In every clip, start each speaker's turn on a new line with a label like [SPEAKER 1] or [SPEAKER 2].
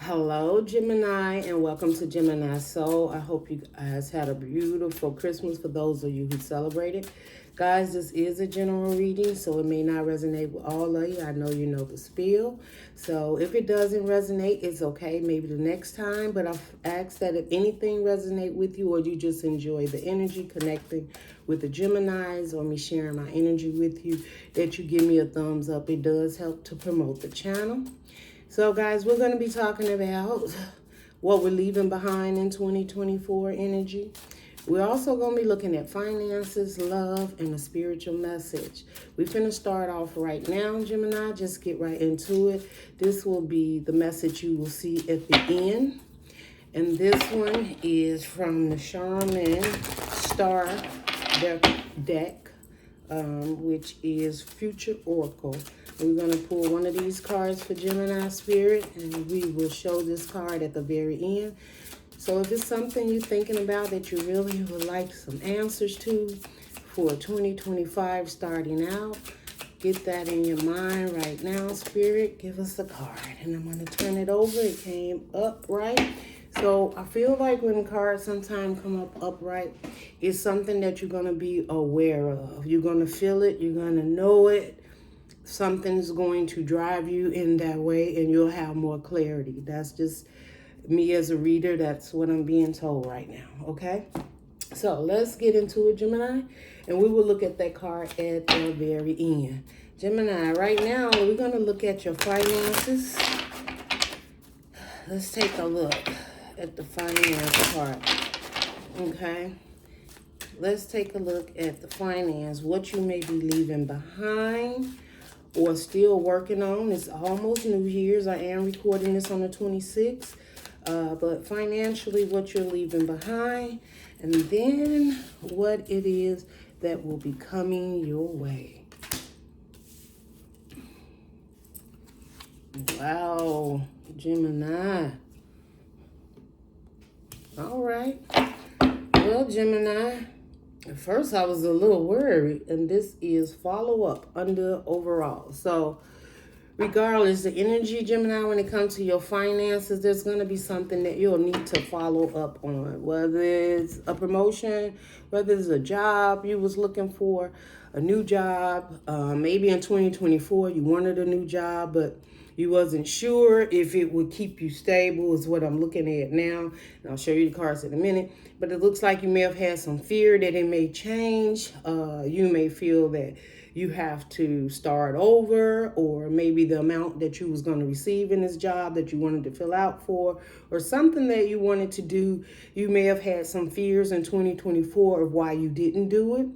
[SPEAKER 1] Hello, Gemini, and welcome to Gemini Soul. I hope you guys had a beautiful Christmas for those of you who celebrated. Guys, this is a general reading, so it may not resonate with all of you. I know you know the spiel. So if it doesn't resonate, it's okay. Maybe the next time, but I've asked that if anything resonate with you or you just enjoy the energy connecting with the Geminis or me sharing my energy with you, that you give me a thumbs up. It does help to promote the channel. So guys, we're going to be talking about what we're leaving behind in 2024 energy. We're also going to be looking at finances, love, and a spiritual message. We're going to start off right now, Gemini. Just get right into it. This will be the message you will see at the end. And this one is from the Shaman Star deck, which is Future Oracle. We're going to pull one of these cards for Gemini Spirit, and we will show this card at the very end. So if it's something you're thinking about that you really would like some answers to for 2025 starting out, get that in your mind right now, Spirit. Give us the card, and I'm going to turn it over. It came upright. So I feel like when cards sometimes come up upright, it's something that you're going to be aware of. You're going to feel it. You're going to know it. Something's going to drive you in that way, and you'll have more clarity. That's just me as a reader. That's what I'm being told right now, okay? So let's get into it, Gemini, and we will look at that card at the very end. Gemini, right now, we're going to look at your finances. Let's take a look at the finance part, okay? Let's take a look at the finance, what you may be leaving behind or still working on. It's almost New Year's. I am recording this on the 26th. But financially, what you're leaving behind, and then what it is that will be coming your way. Wow, Gemini. All right. Well, Gemini, at first I was a little worried, and this is follow-up under overall. So regardless, the energy, Gemini, when it comes to your finances, there's going to be something that you'll need to follow up on. Whether it's a promotion, whether it's a job you was looking for, a new job. Maybe in 2024 you wanted a new job, but you wasn't sure if it would keep you stable, is what I'm looking at now. And I'll show you the cards in a minute. But it looks like you may have had some fear that it may change. You may feel that you have to start over, or maybe the amount that you was going to receive in this job that you wanted to fill out for, or something that you wanted to do. You may have had some fears in 2024 of why you didn't do it.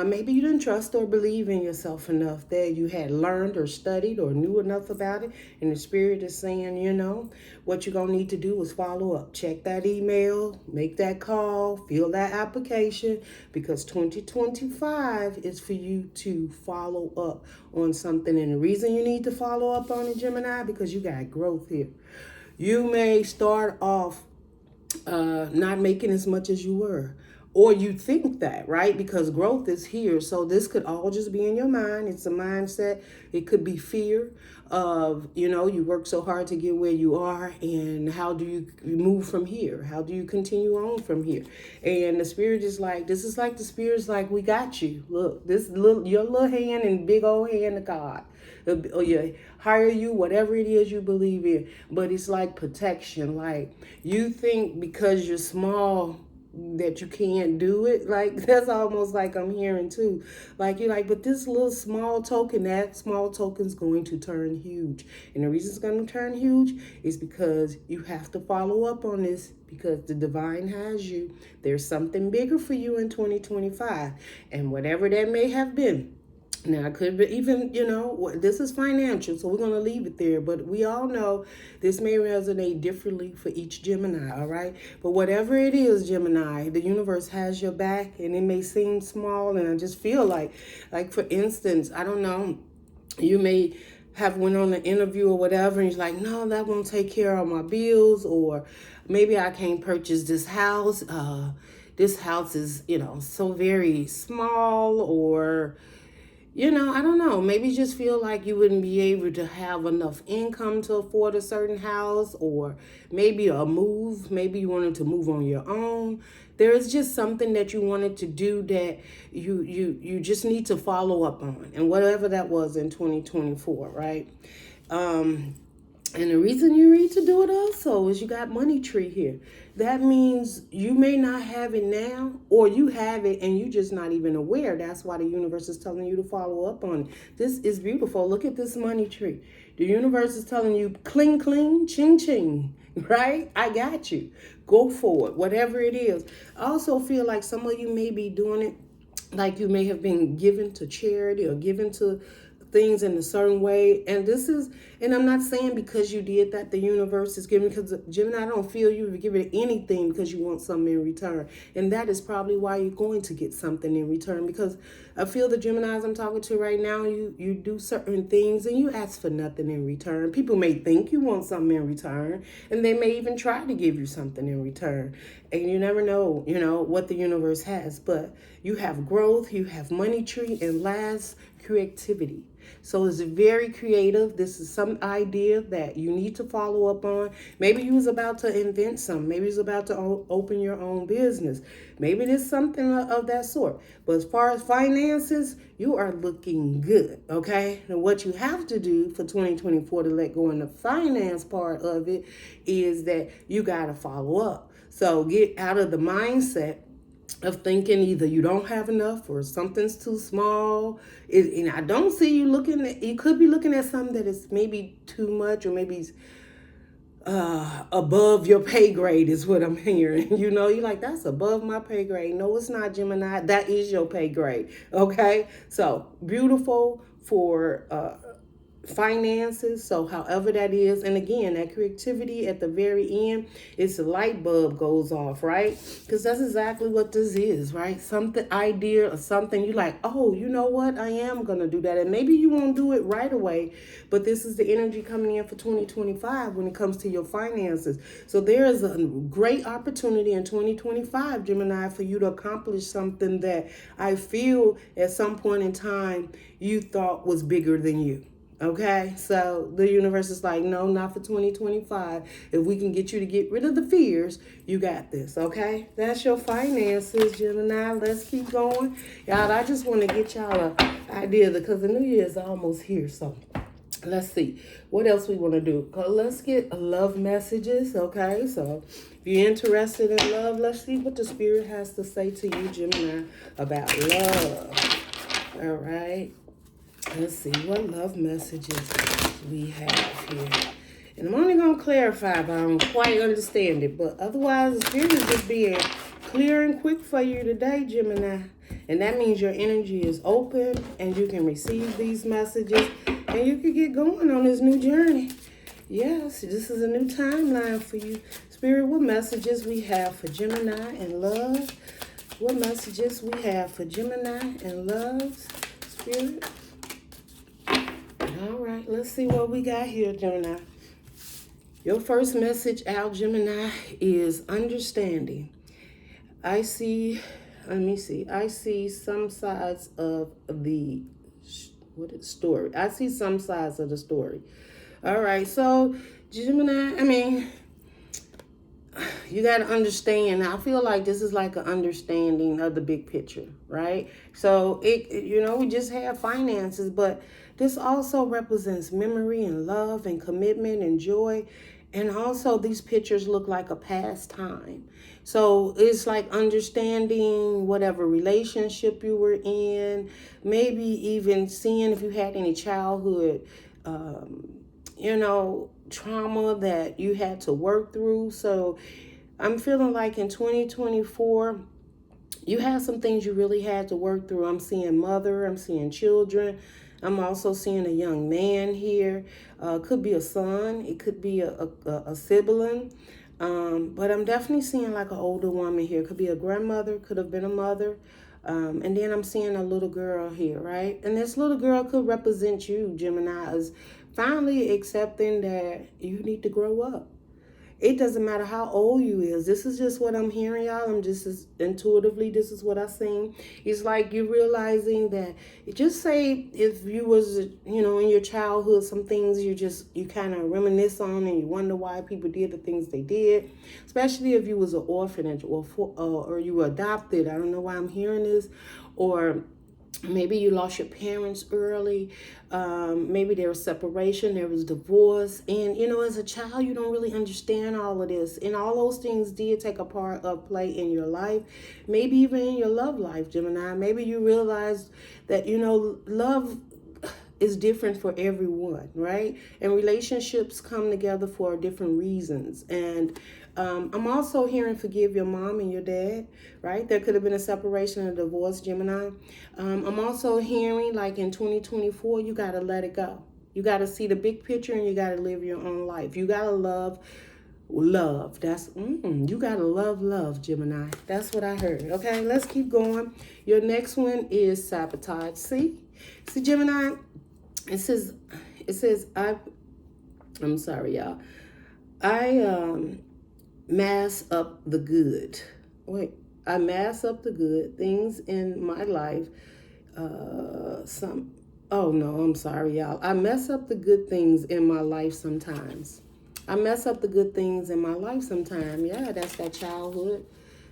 [SPEAKER 1] Maybe you didn't trust or believe in yourself enough that you had learned or studied or knew enough about it. And the Spirit is saying, you know, what you're going to need to do is follow up. Check that email, make that call, fill that application, because 2025 is for you to follow up on something. And the reason you need to follow up on it, Gemini, because you got growth here. You may start off not making as much as you were. Or you think that, right? Because growth is here. So this could all just be in your mind. It's a mindset. It could be fear of, you know, you work so hard to get where you are, and how do you move from here? How do you continue on from here? And the Spirit is like, this is like the Spirit's like, we got you. Look, this little, your little hand and big old hand of God. Or you hire you, whatever it is you believe in. But it's like protection. Like, you think because you're small that you can't do it. Like, that's almost like I'm hearing too. Like, you're like, but this little small token, that small token's going to turn huge. And the reason it's going to turn huge is because you have to follow up on this, because the divine has you. There's something bigger for you in 2025. And whatever that may have been. Now, it could be even, you know, this is financial, so we're going to leave it there. But we all know this may resonate differently for each Gemini, all right? But whatever it is, Gemini, the universe has your back, and it may seem small, and I just feel like for instance, I don't know, you may have went on an interview or whatever, and you're like, no, that won't take care of my bills, or maybe I can't purchase this house. This house is, you know, so very small, or you know, I don't know. Maybe just feel like you wouldn't be able to have enough income to afford a certain house, or maybe a move. Maybe you wanted to move on your own. There is just something that you wanted to do that you just need to follow up on, and whatever that was in 2024, right? Um, and the reason you need to do it also is you got money tree here. That means you may not have it now, or you have it and you just not even aware. That's why the universe is telling you to follow up on it. This is beautiful. Look at this money tree. The universe is telling you, cling, cling, ching, ching, right? I got you. Go for it, whatever it is. I also feel like some of you may be doing it like you may have been given to charity or given to things in a certain way. And this is, and I'm not saying because you did that the universe is giving, because Gemini, I don't feel you give it anything because you want something in return. And that is probably why you're going to get something in return, because I feel the Geminis I'm talking to right now, you do certain things and you ask for nothing in return. People may think you want something in return, and they may even try to give you something in return. And you never know, you know, what the universe has. But you have growth, you have money tree, and last, creativity. So it's very creative. This is some idea that you need to follow up on. Maybe you was about to invent something. Maybe you was about to open your own business. Maybe there's something of that sort. But as far as finances, you are looking good, okay? And what you have to do for 2024 to let go in the finance part of it is that you got to follow up. So get out of the mindset of thinking either you don't have enough or something's too small. And I don't see you looking at, you could be looking at something that is maybe too much, or maybe above your pay grade is what I'm hearing. You know, you're like, that's above my pay grade. No, it's not, Gemini. That is your pay grade. Okay. So beautiful for finances, so however that is. And again, that creativity at the very end, it's a light bulb goes off, right? Because that's exactly what this is, right? Something idea or something you like, oh, you know what, I am gonna do that. And maybe you won't do it right away, but this is the energy coming in for 2025 when it comes to your finances. So there is a great opportunity in 2025, Gemini, for you to accomplish something that I feel at some point in time you thought was bigger than you. Okay, so the universe is like, no, not for 2025. If we can get you to get rid of the fears, you got this, okay? That's your finances, Gemini. Let's keep going. Y'all, I just want to get y'all an idea because the new year is almost here, so let's see what else we want to do. Let's get love messages, okay? So if you're interested in love, let's see what the spirit has to say to you, Gemini, about love. All right. Let's see what love messages we have here. And I'm only going to clarify if I don't quite understand it. But otherwise, the spirit is just being clear and quick for you today, Gemini. And that means your energy is open and you can receive these messages. And you can get going on this new journey. Yes, this is a new timeline for you. Spirit, what messages we have for Gemini and love? What messages we have for Gemini and love, Spirit? All right, let's see what we got here, Gemini. Your first message out, Gemini, is understanding. I see some sides of the story. I see some sides of the story. All right, so Gemini, you got to understand. I feel like this is like an understanding of the big picture, right? So we just have finances, but this also represents memory and love and commitment and joy. And also these pictures look like a past time. So it's like understanding whatever relationship you were in, maybe even seeing if you had any childhood, trauma that you had to work through. So I'm feeling like in 2024, you had some things you really had to work through. I'm seeing mother, I'm seeing children. I'm also seeing a young man here. Could be a son. It could be a sibling. But I'm definitely seeing like an older woman here. Could be a grandmother. Could have been a mother. And then I'm seeing a little girl here, right? And this little girl could represent you, Gemini, as finally accepting that you need to grow up. It doesn't matter how old you is. This is just what I'm hearing, y'all. I'm just intuitively, this is what I seen. It's like you're realizing that, just say if you was, you know, in your childhood, some things you kind of reminisce on and you wonder why people did the things they did, especially if you was an orphanage or you were adopted. I don't know why I'm hearing this. Or maybe you lost your parents early. Maybe there was separation, there was divorce. And, you know, as a child, you don't really understand all of this. And all those things did take a part of play in your life. Maybe even in your love life, Gemini. Maybe you realized that, you know, love is different for everyone, right? And relationships come together for different reasons. And I'm also hearing forgive your mom and your dad, right? There could have been a separation or divorce, Gemini. I'm also hearing, like, in 2024, you got to let it go. You got to see the big picture and you got to live your own life. You got to love. That's, you got to love, Gemini. That's what I heard. Okay, let's keep going. Your next one is sabotage. See, Gemini, it says, I'm sorry, y'all. I mass up the good. I mass up the good things in my life. Oh no, I'm sorry, y'all. I mess up the good things in my life sometimes. I mess up the good things in my life sometimes. Yeah, that's that childhood,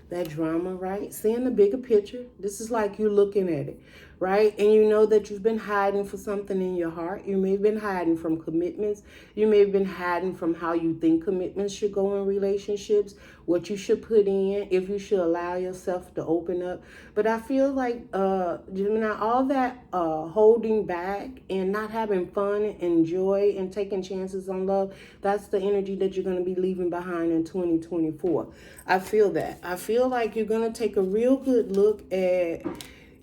[SPEAKER 1] that drama, right? Seeing the bigger picture. This is like you looking at it, right? And you know that you've been hiding for something in your heart. You may have been hiding from commitments. You may have been hiding from how you think commitments should go in relationships, what you should put in, if you should allow yourself to open up. But I feel like, Gemini, all that holding back and not having fun and joy and taking chances on love, that's the energy that you're going to be leaving behind in 2024. I feel that. I feel like you're going to take a real good look at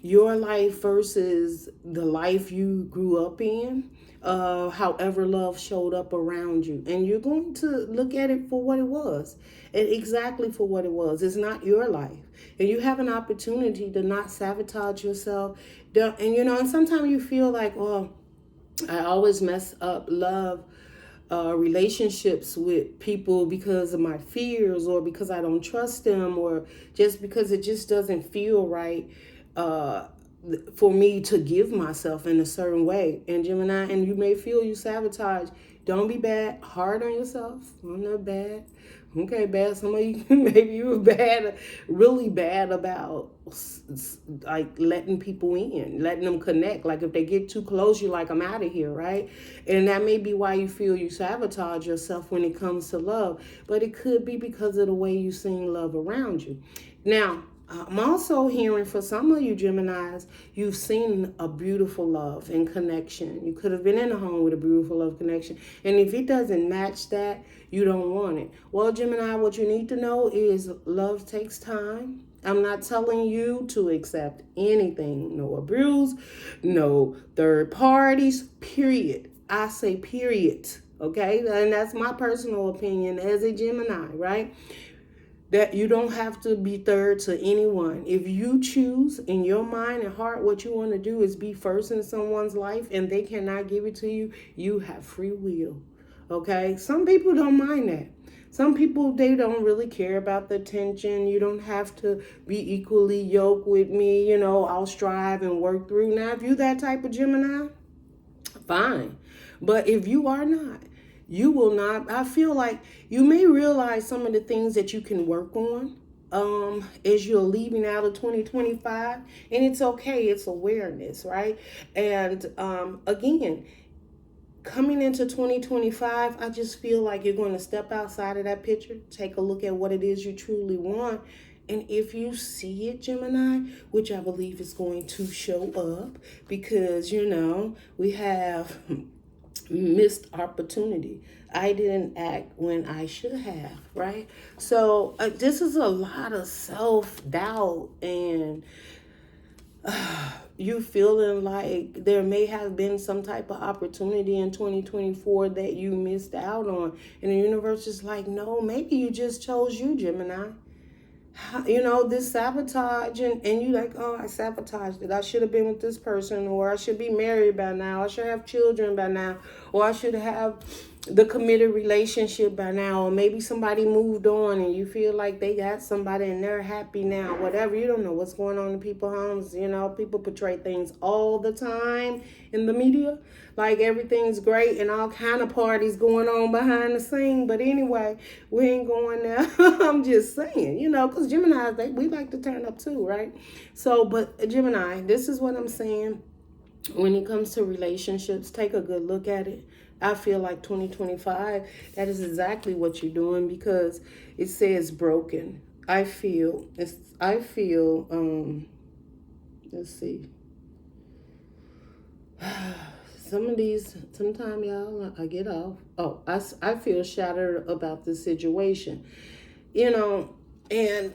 [SPEAKER 1] your life versus the life you grew up in, however love showed up around you. And you're going to look at it for what it was, and exactly for what it was. It's not your life. And you have an opportunity to not sabotage yourself. And, you know, and sometimes you feel like, oh, I always mess up love relationships with people because of my fears, or because I don't trust them, or just because it just doesn't feel right for me to give myself in a certain way. And Gemini, and you may feel you sabotage. Don't be hard on yourself. I'm not bad. Okay, bad. Some of you, maybe you were bad, really bad about like letting people in, letting them connect. Like if they get too close, you're like, I'm out of here, right? And that may be why you feel you sabotage yourself when it comes to love. But it could be because of the way you sing love around you. Now, I'm also hearing for some of you Geminis, you've seen a beautiful love and connection. You could have been in a home with a beautiful love connection. And if it doesn't match that, you don't want it. Well, Gemini, what you need to know is love takes time. I'm not telling you to accept anything. No abuse, no third parties, period. I say period. Okay? And that's my personal opinion as a Gemini, right? That you don't have to be third to anyone. If you choose in your mind and heart what you want to do is be first in someone's life and they cannot give it to you, you have free will. Okay? Some people don't mind that. Some people, they don't really care about the attention. You don't have to be equally yoked with me. You know, I'll strive and work through. Now, if you're that type of Gemini, fine. But if you are not, you will not. I feel like you may realize some of the things that you can work on as you're leaving out of 2025. And it's okay. It's awareness, right? And again, coming into 2025, I just feel like you're going to step outside of that picture, take a look at what it is you truly want. And if you see it, Gemini, which I believe is going to show up, because, you know, we have missed opportunity. I didn't act when I should have, right? So this is a lot of self-doubt and you feeling like there may have been some type of opportunity in 2024 that you missed out on. And the universe is like, no, maybe you just chose you, Gemini. You know, this sabotage, and you like, oh, I sabotaged it. I should have been with this person, or I should be married by now. I should have children by now, or I should have the committed relationship by now, or maybe somebody moved on and you feel like they got somebody and they're happy now, whatever. You don't know what's going on in people's homes. You know, people portray things all the time in the media, like everything's great and all kind of parties going on behind the scene. But anyway, we ain't going there. I'm just saying, you know, because Geminis, we like to turn up too, right? So, but Gemini, this is what I'm saying. When it comes to relationships, take a good look at it. I feel like 2025, that is exactly what you're doing, because it says broken. I feel, let's see. Sometimes y'all, I get off. Oh, I feel shattered about this situation, you know, and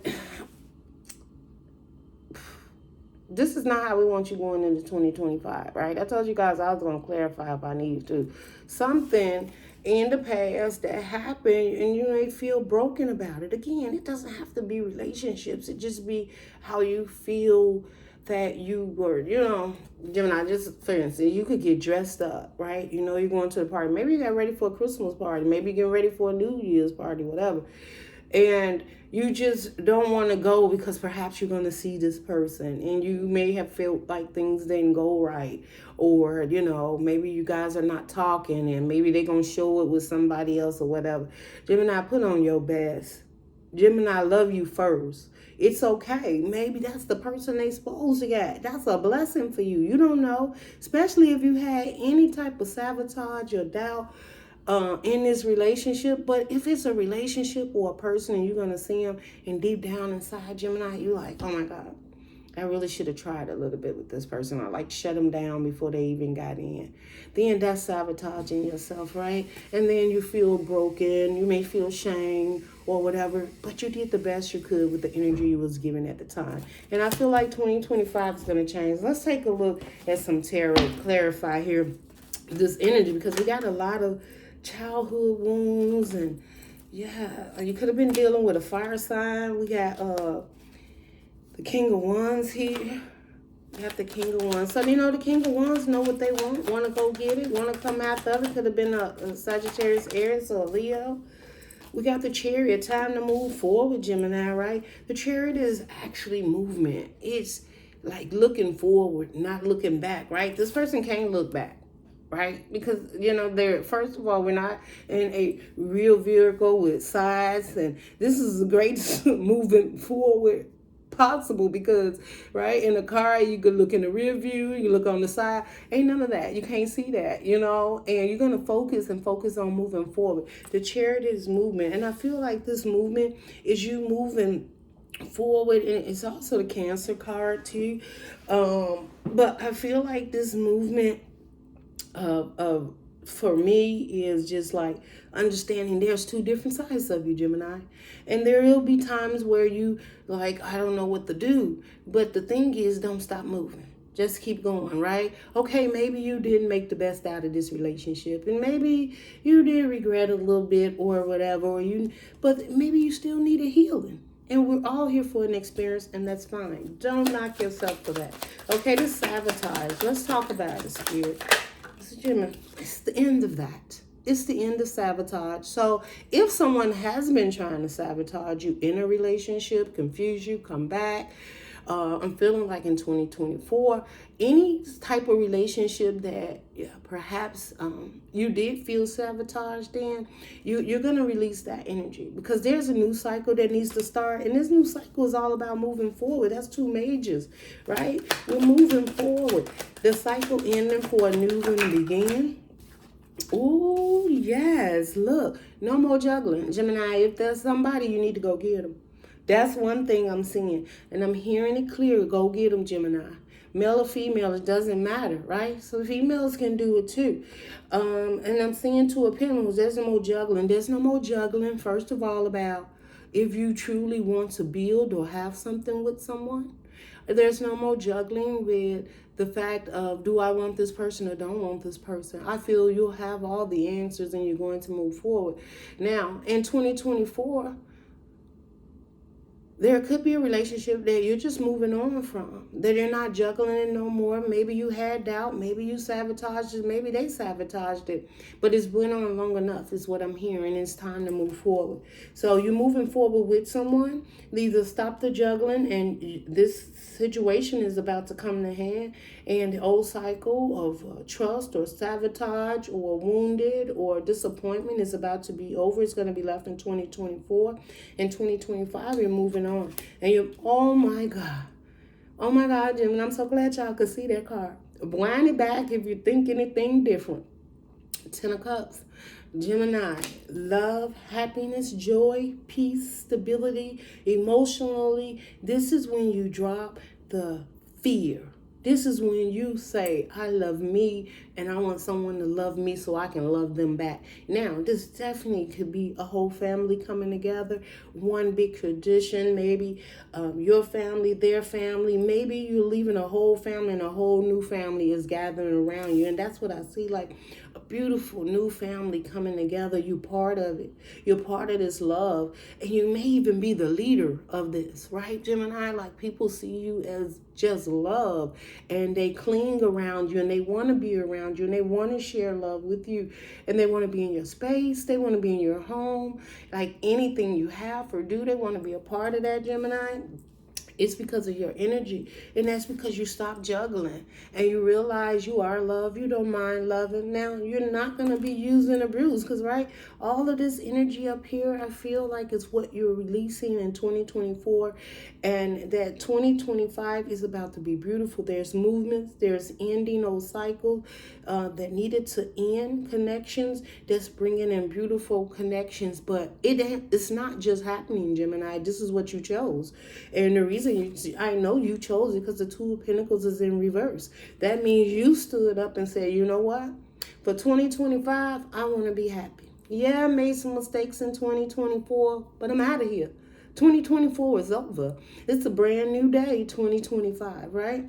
[SPEAKER 1] this is not how we want you going into 2025, right? I told you guys I was going to clarify if I need to. Something in the past that happened and you may feel broken about it. Again, it doesn't have to be relationships. It just be how you feel that you were, you know, Gemini, just for instance, you could get dressed up, right? You know, you're going to a party. Maybe you got ready for a Christmas party. Maybe you're getting ready for a New Year's party, whatever. And you just don't want to go because perhaps you're going to see this person and you may have felt like things didn't go right, or, you know, maybe you guys are not talking and maybe they're going to show it with somebody else or whatever. Gemini, put on your best. Gemini, love you first. It's okay. Maybe that's the person they supposed to get. That's a blessing for you. You don't know, especially if you had any type of sabotage or doubt in this relationship. But if it's a relationship or a person and you're going to see them and deep down inside, Gemini, you're like, oh my God, I really should have tried a little bit with this person. I like shut them down before they even got in. Then that's sabotaging yourself, right? And then you feel broken. You may feel shame or whatever, but you did the best you could with the energy you was given at the time. And I feel like 2025 is going to change. Let's take a look at some tarot, clarify here this energy, because we got a lot of childhood wounds, and yeah, you could have been dealing with a fire sign. We got the King of Wands here. We have the King of Wands. So, you know, the King of Wands know what they want to go get it, want to come after it. Could have been a Sagittarius, Aries, or a Leo. We got the Chariot, time to move forward, Gemini, right? The Chariot is actually movement. It's like looking forward, not looking back, right? This person can't look back. Right? Because, you know, first of all, we're not in a real vehicle with sides, and this is the greatest moving forward possible, because, right, in a car, you could look in the rear view, you look on the side, ain't none of that. You can't see that, you know, and you're going to focus on moving forward. The Chariot is movement, and I feel like this movement is you moving forward, and it's also the Cancer card too. But I feel like this movement for me is just like understanding there's two different sides of you, Gemini, and there will be times where you like, I don't know what to do, but the thing is, don't stop moving. Just keep going, right? Okay, maybe you didn't make the best out of this relationship, and maybe you did regret a little bit or whatever, but maybe you still need a healing. And we're all here for an experience, and that's fine. Don't knock yourself for that. Okay, this sabotage. Let's talk about it, Spirit. Gemini, it's the end of that. It's the end of sabotage. So if someone has been trying to sabotage you in a relationship, confuse you, come back, I'm feeling like in 2024, any type of relationship that perhaps you did feel sabotaged in, you're going to release that energy, because there's a new cycle that needs to start. And this new cycle is all about moving forward. That's two majors, right? We're moving forward. The cycle ending for a new one begin. Oh, yes. Look, no more juggling. Gemini, if there's somebody, you need to go get them. That's one thing I'm seeing. And I'm hearing it clear. Go get them, Gemini. Male or female, it doesn't matter, right? So females can do it too. And I'm seeing Two of Pentacles. There's no more juggling. There's no more juggling, first of all, about if you truly want to build or have something with someone. There's no more juggling with the fact of, do I want this person or don't want this person? I feel you'll have all the answers and you're going to move forward. Now, in 2024, There could be a relationship that you're just moving on from, that you're not juggling it no more. Maybe you had doubt, maybe you sabotaged it, maybe they sabotaged it, but it's been on long enough is what I'm hearing. It's time to move forward. So you're moving forward with someone. Either stop the juggling, and this situation is about to come to hand, and the old cycle of trust or sabotage or wounded or disappointment is about to be over. It's going to be left in 2024. In 2025, you're moving on. And you're, oh my God, Jim, and I'm so glad y'all could see that card. Wind it back if you think anything different. 10 of Cups. Gemini, love, happiness, joy, peace, stability, emotionally. This is when you drop the fear. This is when you say, I love me and I want someone to love me so I can love them back. Now, this definitely could be a whole family coming together, one big tradition, maybe your family, their family. Maybe you're leaving a whole family and a whole new family is gathering around you. And that's what I see, like a beautiful new family coming together. You're part of it. You're part of this love. And you may even be the leader of this, right, Gemini? Like people see you as just love, and they cling around you, and they want to be around you, and they want to share love with you, and they want to be in your space. They want to be in your home. Like anything you have or do, they want to be a part of that, Gemini. It's because of your energy. And that's because you stop juggling and you realize you are love. You don't mind loving. Now, you're not going to be used and abused because, right, all of this energy up here, I feel like it's what you're releasing in 2024. And that 2025 is about to be beautiful. There's movements. There's ending old cycles that needed to end, connections that's bringing in beautiful connections. But it's not just happening, Gemini. This is what you chose. And the reason I know you chose it because the Two of Pentacles is in reverse. That means you stood up and said, you know what? For 2025, I want to be happy. Yeah, I made some mistakes in 2024, but I'm out of here. 2024 is over. It's a brand new day, 2025, right?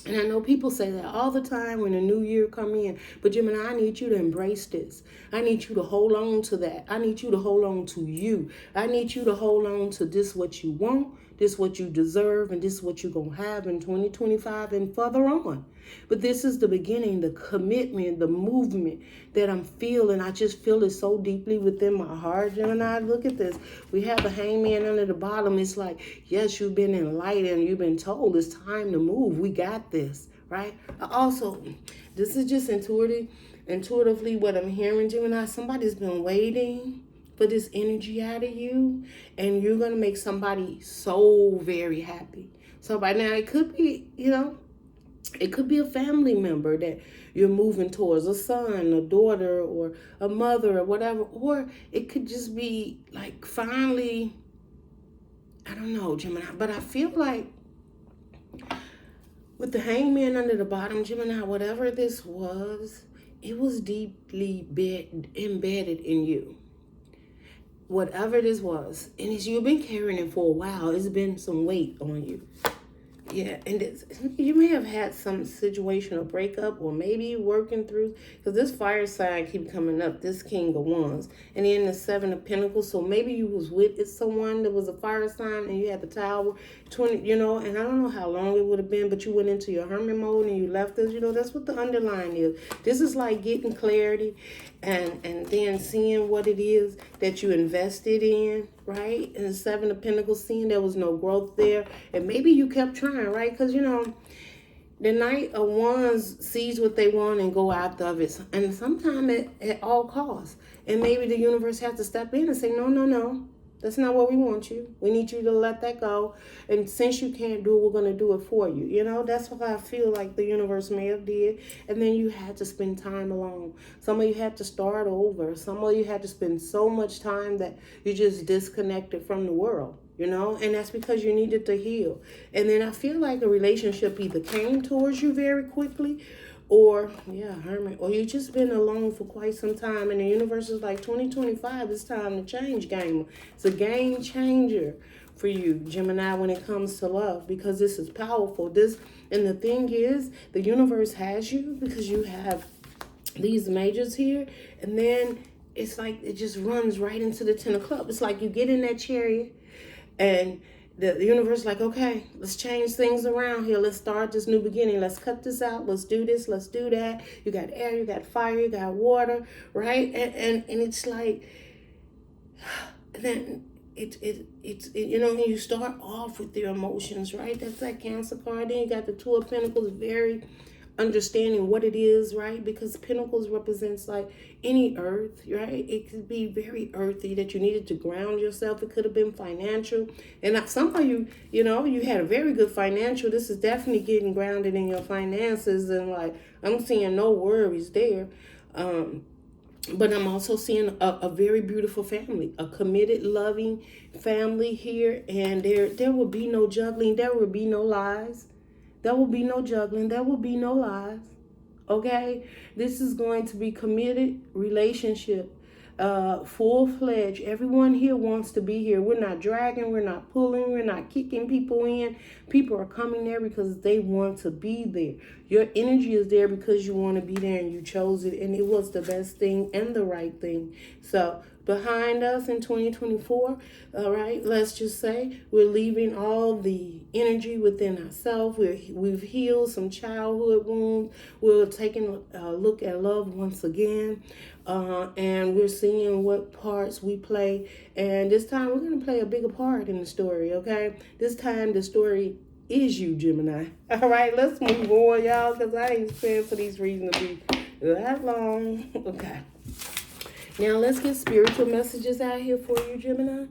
[SPEAKER 1] And I know people say that all the time when a new year come in. But Gemini, I need you to embrace this. I need you to hold on to that. I need you to hold on to you. I need you to hold on to this what you want, this what you deserve, and this what you're going to have in 2025 and further on. But this is the beginning, the commitment, the movement that I'm feeling. I just feel it so deeply within my heart, Gemini. Look at this. We have the Hangman under the bottom. It's like, yes, you've been enlightened. You've been told it's time to move. We got this, right? Also, this is just intuitively what I'm hearing, Gemini. Somebody's been waiting for this energy out of you, and you're going to make somebody so very happy. So by now, it could be, it could be a family member that you're moving towards, a son, a daughter, or a mother, or whatever. Or it could just be like finally, I don't know, Gemini. But I feel like with the Hangman under the bottom, Gemini, whatever this was, it was deeply embedded in you. Whatever this was, and you've been carrying it for a while. It's been some weight on you. Yeah, and you may have had some situation or breakup, or maybe you're working through, because this fire sign keep coming up, this King of Wands, and then the Seven of Pentacles. So maybe you was with someone that was a fire sign, and you had the Tower, 20, and I don't know how long it would have been, but you went into your hermit mode and you left us. That's what the underline is. This is like getting clarity, and then seeing what it is that you invested in, right? And the Seven of Pentacles, seeing there was no growth there, and maybe you kept trying, right? Because the Knight of Wands sees what they want and go after it, and sometimes at all costs. And maybe the universe has to step in and say, no, that's not what we want you. We need you to let that go. And since you can't do it, we're going to do it for you. That's what I feel like the universe may have did. And then you had to spend time alone. Some of you had to start over. Some of you had to spend so much time that you just disconnected from the world. And that's because you needed to heal. And then I feel like a relationship either came towards you very quickly, or, hermit, or you just been alone for quite some time, and the universe is like, 2025, it's time to change, game. It's a game changer for you, Gemini, when it comes to love, because this is powerful. And the thing is, the universe has you because you have these majors here, and then it's like it just runs right into the 10 of Clubs. It's like you get in that chariot, and the universe like, okay, let's change things around here. Let's start this new beginning. Let's cut this out. Let's do this. Let's do that. You got air, you got fire, you got water, right? And it's like, then you know, you start off with your emotions, right? That's that Cancer card. Then you got the Two of Pentacles, very understanding what it is, right? Because Pentacles represents like any earth, right? It could be very earthy, that you needed to ground yourself. It could have been financial, and some of you, you know, you had a very good financial. This is definitely getting grounded in your finances, and like I'm seeing no worries there. But I'm also seeing a very beautiful family, a committed, loving family here, and there will be no juggling, there will be no lies. There will be no juggling. There will be no lies. Okay? This is going to be committed relationship. Full-fledged. Everyone here wants to be here. We're not dragging. We're not pulling. We're not kicking people in. People are coming there because they want to be there. Your energy is there because you want to be there and you chose it. And it was the best thing and the right thing. So behind us in 2024, all right, let's just say we're leaving all the energy within ourselves. We've healed some childhood wounds. We're taking a look at love once again, and we're seeing what parts we play. And this time we're going to play a bigger part in the story, okay? This time the story is you, Gemini. All right, let's move on, y'all, because I ain't spent for these reasons to be that long. Okay. Now, let's get spiritual messages out here for you, Gemini.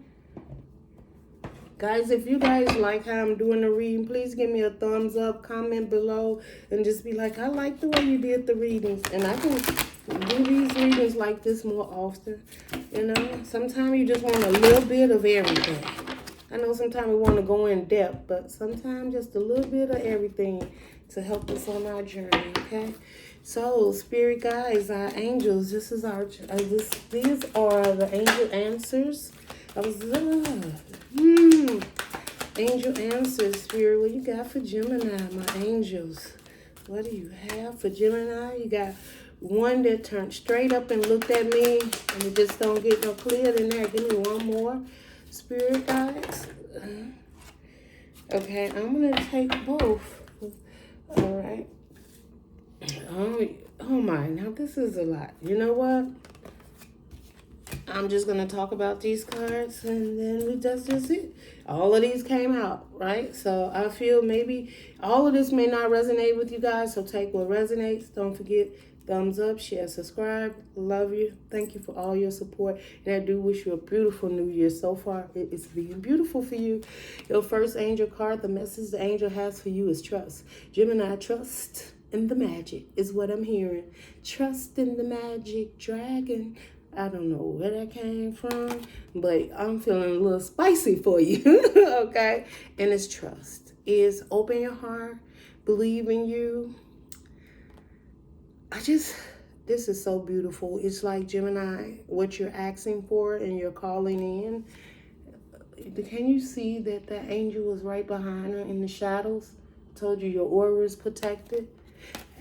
[SPEAKER 1] Guys, if you guys like how I'm doing the reading, please give me a thumbs up, comment below, and just be like, I like the way you did the readings. And I can do these readings like this more often. You know, sometimes you just want a little bit of everything. I know sometimes we want to go in depth, but sometimes just a little bit of everything to help us on our journey, okay? So, spirit guides, our angels, this is our, these are the angel answers. Angel answers, spirit, what you got for Gemini, my angels? What do you have for Gemini? You got one that turned straight up and looked at me, and it just don't get no clearer than that. Give me one more, spirit guides. Okay, I'm going to take both. All right. Oh my, now this is a lot. You know what? I'm just going to talk about these cards, and then that's just it. All of these came out, right? So I feel maybe all of this may not resonate with you guys, so take what resonates. Don't forget, thumbs up, share, subscribe. Love you. Thank you for all your support. And I do wish you a beautiful new year. So far, it's being beautiful for you. Your first angel card, the message the angel has for you is trust. Gemini, trust in the magic is what I'm hearing. Trust in the magic dragon. I don't know where that came from, but I'm feeling a little spicy for you, okay? And it's trust. Is open your heart, believe in you. This is so beautiful. It's like, Gemini, what you're asking for and you're calling in. Can you see that that angel was right behind her in the shadows? I told you your aura is protected.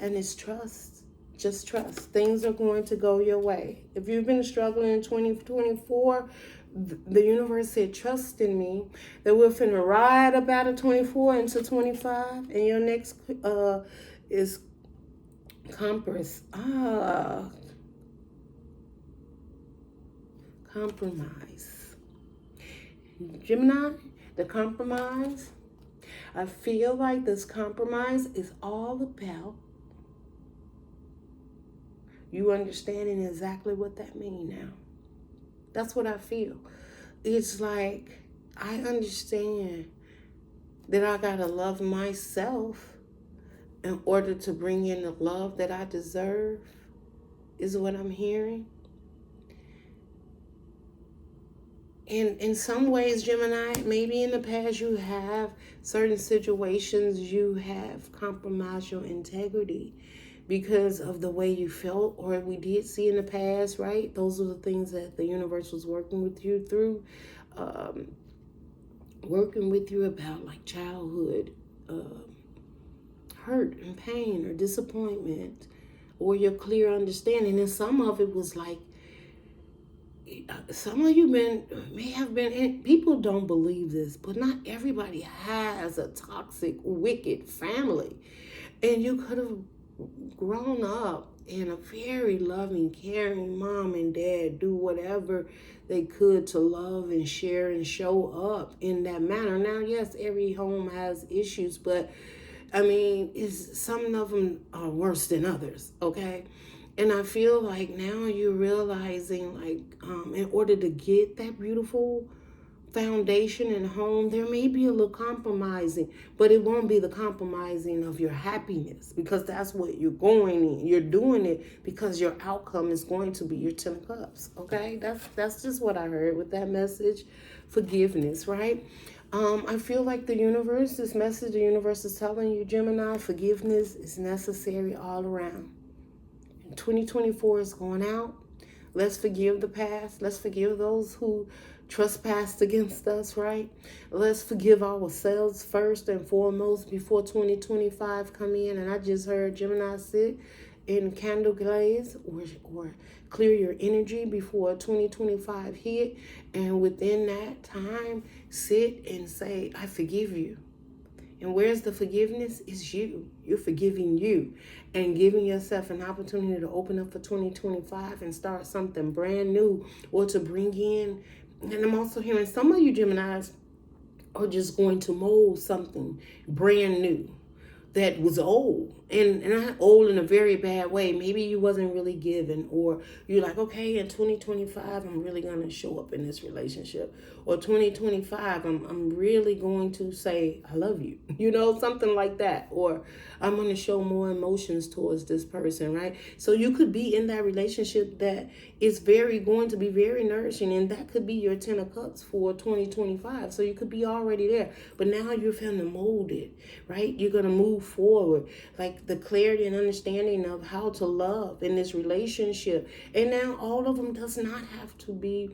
[SPEAKER 1] And it's trust. Just trust. Things are going to go your way. If you've been struggling in 2024, the universe said, trust in me. That we're finna ride about a 24 into 25. And your next is compromise. Compromise. Gemini, the compromise. I feel like this compromise is all about you understanding exactly what that means now. That's what I feel. It's like, I understand that I gotta love myself in order to bring in the love that I deserve, is what I'm hearing. And in some ways, Gemini, maybe in the past you have certain situations you have compromised your integrity because of the way you felt, or we did see in the past, right? Those are the things that the universe was working with you through, working with you about, like childhood hurt and pain or disappointment, or your clear understanding. And some of it was like, some of you may have been in, people don't believe this, but not everybody has a toxic, wicked family. And you could have grown up in a very loving, caring mom and dad do whatever they could to love and share and show up in that manner. Now, yes, every home has issues, but I mean, some of them are worse than others, okay? And I feel like now you're realizing, like, in order to get that beautiful foundation and home, there may be a little compromising, but it won't be the compromising of your happiness, because that's what you're going in. You're doing it because your outcome is going to be your 10 of Cups, okay? That's just what I heard with that message. Forgiveness, right? I feel like the universe, this message the universe is telling you, Gemini, forgiveness is necessary all around. 2024 is going out. Let's forgive the past. Let's forgive those who trespassed against us, right? Let's forgive ourselves first and foremost before 2025 come in. And I just heard Gemini sit in candle glaze or clear your energy before 2025 hit. And within that time, sit and say, I forgive you. And where's the forgiveness? Is you. You're forgiving you and giving yourself an opportunity to open up for 2025 and start something brand new, or to bring in. And I'm also hearing some of you Geminis are just going to mold something brand new that was old, and not old in a very bad way. Maybe you wasn't really given, or you're like, okay, in 2025 I'm really going to show up in this relationship, or 2025 I'm really going to say I love you, something like that, or I'm going to show more emotions towards this person, right? So you could be in that relationship that is going to be very nourishing, and that could be your 10 of Cups for 2025. So you could be already there, but now you're feeling molded, right? You're going to move forward, like the clarity and understanding of how to love in this relationship. And now all of them does not have to be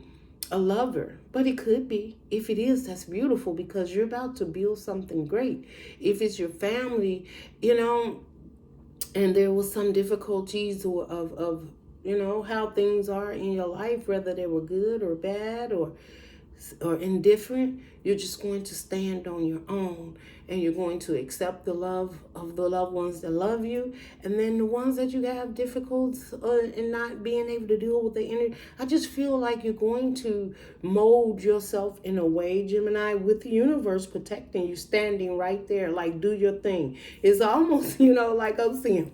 [SPEAKER 1] a lover, but it could be. If it is, that's beautiful, because you're about to build something great. If it's your family, and there was some difficulties of how things are in your life, whether they were good or bad or indifferent, you're just going to stand on your own, and you're going to accept the love of the loved ones that love you. And then the ones that you have difficulties in not being able to deal with the energy, I just feel like you're going to mold yourself in a way, Gemini, with the universe protecting you, standing right there, like, do your thing. It's almost, like I'm seeing,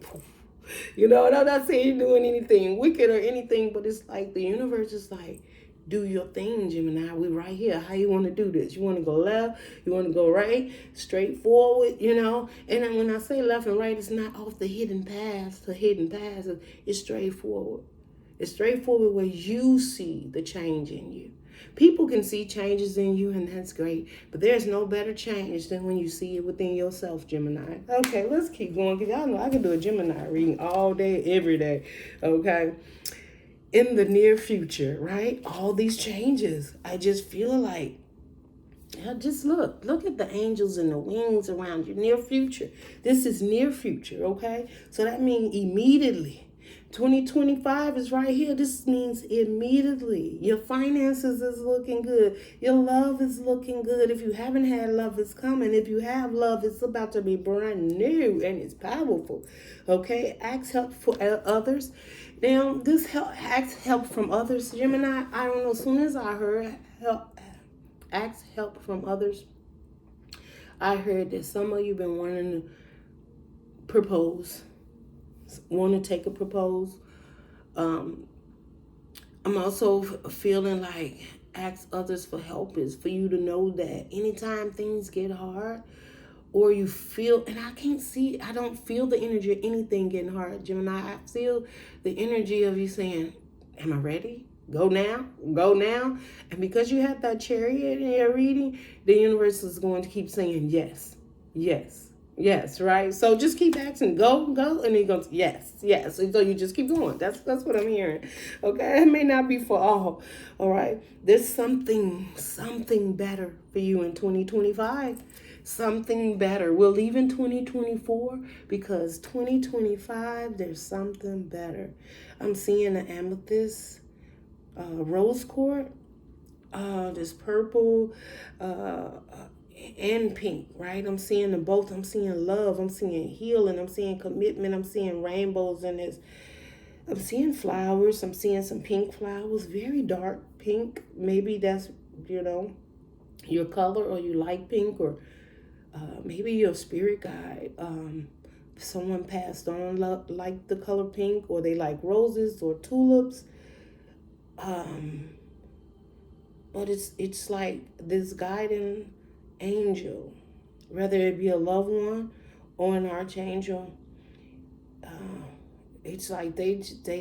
[SPEAKER 1] and I'm not saying you're doing anything wicked or anything, but it's like the universe is like, do your thing, Gemini. We right here. How you want to do this? You want to go left? You want to go right? Straightforward, And then when I say left and right, it's not off the hidden paths. It's straightforward. It's straightforward where you see the change in you. People can see changes in you, and that's great. But there's no better change than when you see it within yourself, Gemini. Okay, let's keep going, because y'all know I can do a Gemini reading all day, every day. Okay. In the near future, right? All these changes. I just feel like, just look at the angels and the wings around your near future. This is near future, okay? So that means immediately. 2025 is right here. This means immediately. Your finances is looking good. Your love is looking good. If you haven't had love, it's coming. If you have love, it's about to be brand new, and it's powerful. Okay? Ask help for others. Now, ask help from others, Gemini. I don't know. As soon as I heard ask help from others, I heard that some of you been wanting to propose. Want to take a propose. I'm also feeling like ask others for help is for you to know that anytime things get hard, or you feel, and I don't feel the energy of anything getting hard, Gemini. I feel the energy of you saying, am I ready? Go now. And because you have that Chariot in your reading, the universe is going to keep saying yes, right? So just keep asking, go, and he goes, yes. So you just keep going. That's what I'm hearing. Okay, it may not be for all right? There's something better for you in 2025. Something better. We're leaving 2024 because 2025, there's something better. I'm seeing the amethyst rose quartz, this purple, and pink, right? I'm seeing them both. I'm seeing love. I'm seeing healing. I'm seeing commitment. I'm seeing rainbows in this. I'm seeing flowers. I'm seeing some pink flowers, very dark pink. Maybe that's, your color, or you like pink, or maybe your spirit guide. Someone passed on like the color pink, or they like roses or tulips. But it's like this guiding angel, whether it be a loved one or an archangel. It's like they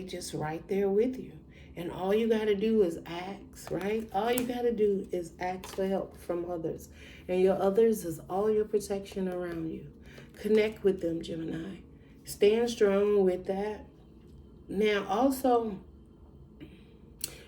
[SPEAKER 1] just right there with you. And all you got to do is ask, right? All you got to do is ask for help from others. And your others is all your protection around you. Connect with them, Gemini. Stand strong with that. Now, also,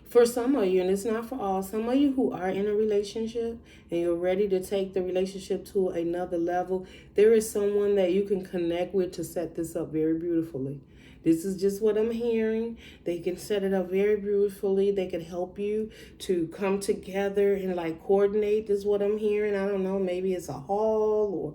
[SPEAKER 1] for some of you, and it's not for all, some of you who are in a relationship and you're ready to take the relationship to another level, there is someone that you can connect with to set this up very beautifully. This is just what I'm hearing. They can set it up very beautifully. They can help you to come together and like coordinate, is what I'm hearing. I don't know, maybe it's a hall or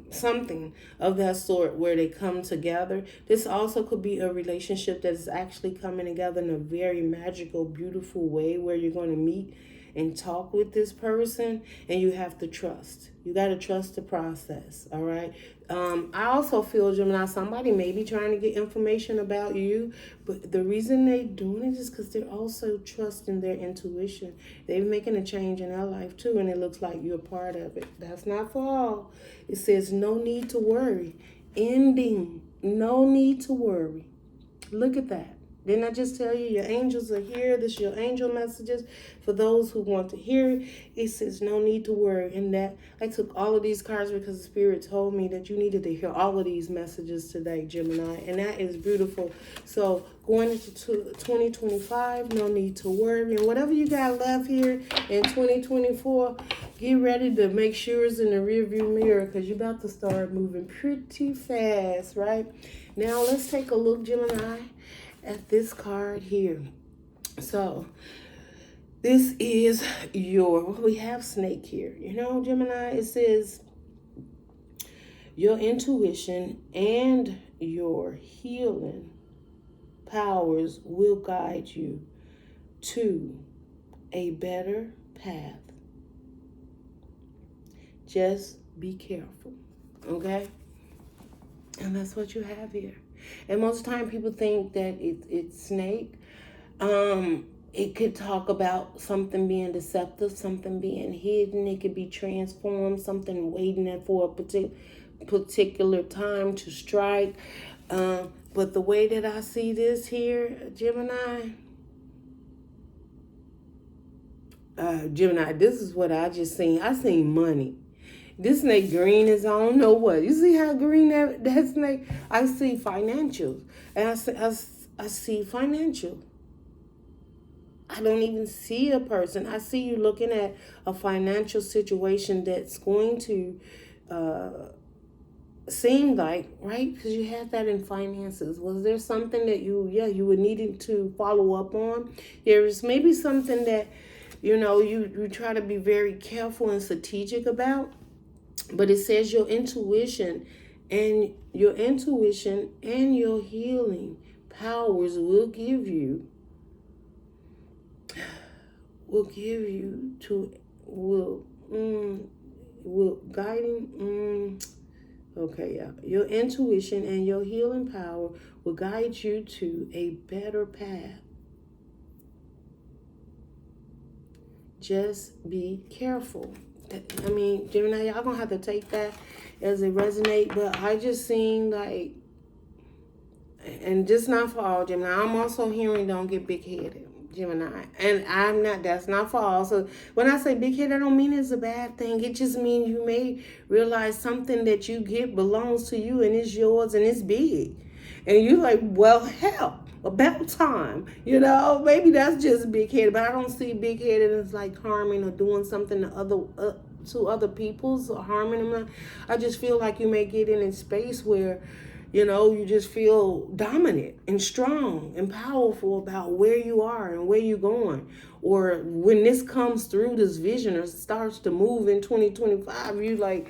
[SPEAKER 1] something of that sort where they come together. This also could be a relationship that is actually coming together in a very magical, beautiful way, where you're going to meet and talk with this person, and you have to trust. You got to trust the process, all right? I also feel, Gemini, somebody may be trying to get information about you, but the reason they're doing it is because they're also trusting their intuition. They're making a change in their life too, and it looks like you're a part of it. That's not for all. It says no need to worry. Ending. No need to worry. Look at that. Didn't I just tell you your angels are here? This is your angel messages for those who want to hear it. It says no need to worry. And that I took all of these cards because the Spirit told me that you needed to hear all of these messages today, Gemini. And that is beautiful. So going into 2025, no need to worry. And whatever you got left here in 2024, get ready to make sure it's in the rearview mirror, because you're about to start moving pretty fast, right? Now let's take a look, Gemini, at this card here. So this is we have snake here. Gemini, it says your intuition and your healing powers will guide you to a better path. Just be careful, okay? And that's what you have here. And most of the time people think that it's snake. It could talk about something being deceptive, something being hidden. It could be transformed, something waiting for a particular time to strike. But the way that I see this here, Gemini, this is what I just seen. I seen money. This snake green is I don't know what. You see how green that snake? I see financials. And I see financial. I don't even see a person. I see you looking at a financial situation that's going to seem like, right? Because you had that in finances. Was there something that you were needing to follow up on? There is maybe something that, you try to be very careful and strategic about. But it says your intuition and your healing powers will guiding. Okay, yeah. Your intuition and your healing power will guide you to a better path. Just be careful. I mean, Gemini, y'all gonna have to take that as it resonates, but I just seen like, and just not for all, Gemini. I'm also hearing don't get big-headed, Gemini. And that's not for all. So when I say big-headed, I don't mean it's a bad thing. It just means you may realize something that you get belongs to you and it's yours and it's big. And you're like, well, hell. About time, maybe that's just big-headed, but I don't see big-headed as like harming or doing something to other people's or harming them. I just feel like you may get in a space where You know, you just feel dominant and strong and powerful about where you are and where you're going. Or when this comes through, this vision, or starts to move in 2025, you like,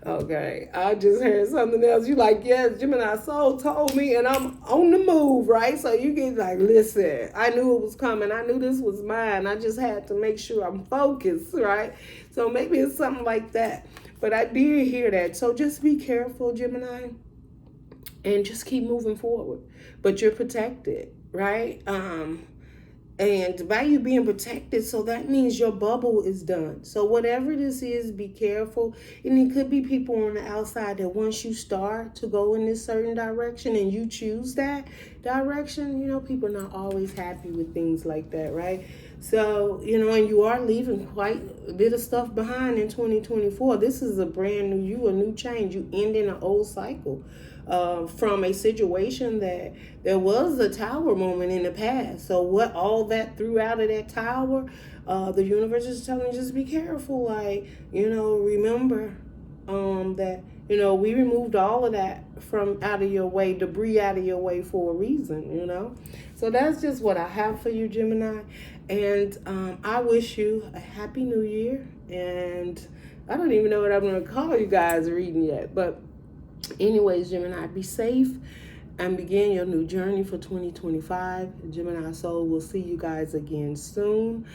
[SPEAKER 1] okay, I just heard something else. You like, yes, Gemini soul told me, and I'm on the move, right? So you get like, listen, I knew it was coming. I knew this was mine. I just had to make sure I'm focused, right? So maybe it's something like that. But I did hear that. So just be careful, Gemini, and just keep moving forward. But you're protected, right? And by you being protected, so that means your bubble is done. So whatever this is, be careful. And it could be people on the outside that once you start to go in this certain direction and you choose that direction, you know, people are not always happy with things like that, right? So, you know, and you are leaving quite a bit of stuff behind in 2024. This is a brand new, a new change. You ending an old cycle. From a situation that there was a tower moment in the past. So what all that threw out of that tower, the universe is telling you just be careful. Like, you know, remember that, you know, we removed all of that from out of your way, debris out of your way for a reason, you know. So that's just what I have for you, Gemini. And I wish you a happy new year. And I don't even know what I'm going to call you guys reading yet, but anyways, Gemini, be safe and begin your new journey for 2025. Gemini Soul will see you guys again soon.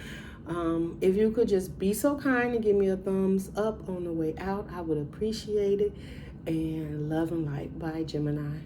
[SPEAKER 1] If you could just be so kind and give me a thumbs up on the way out, I would appreciate it. And love and light. Bye, Gemini.